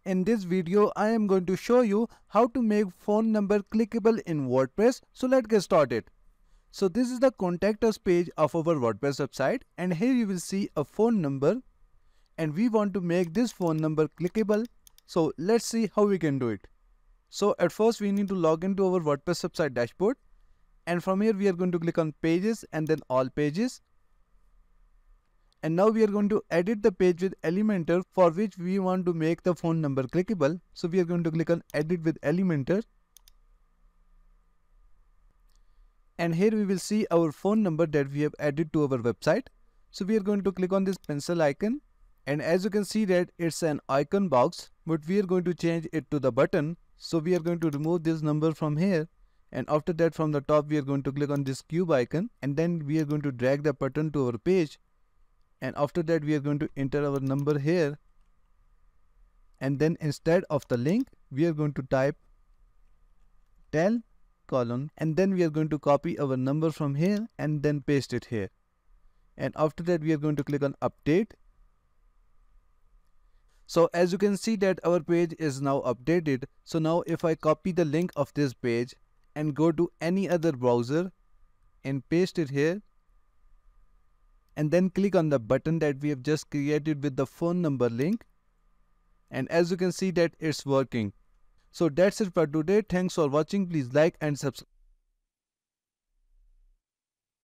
In this video, I am going to show you how to make phone number clickable in WordPress. So let's get started. So this is the contact us page of our WordPress website, and here you will see a phone number, and we want to make this phone number clickable. So let's see how we can do it. So at first we need to log into our WordPress website dashboard, and from here we are going to click on pages and then all pages. And now we are going to edit the page with Elementor, for which we want to make the phone number clickable. So we are going to click on edit with Elementor. And here we will see our phone number that we have added to our website. So we are going to click on this pencil icon. And as you can see that it's an icon box, but we are going to change it to the button. So we are going to remove this number from here. And after that, from the top, we are going to click on this cube icon. And then we are going to drag the button to our page. And after that, we are going to enter our number here. And then instead of the link, we are going to type tel : and then we are going to copy our number from here and then paste it here. And after that, we are going to click on update. So as you can see that our page is now updated. So now if I copy the link of this page and go to any other browser and paste it here, and then click on the button that we have just created with the phone number link, and as you can see that it's working. So that's it for today. Thanks for watching. Please like and subscribe.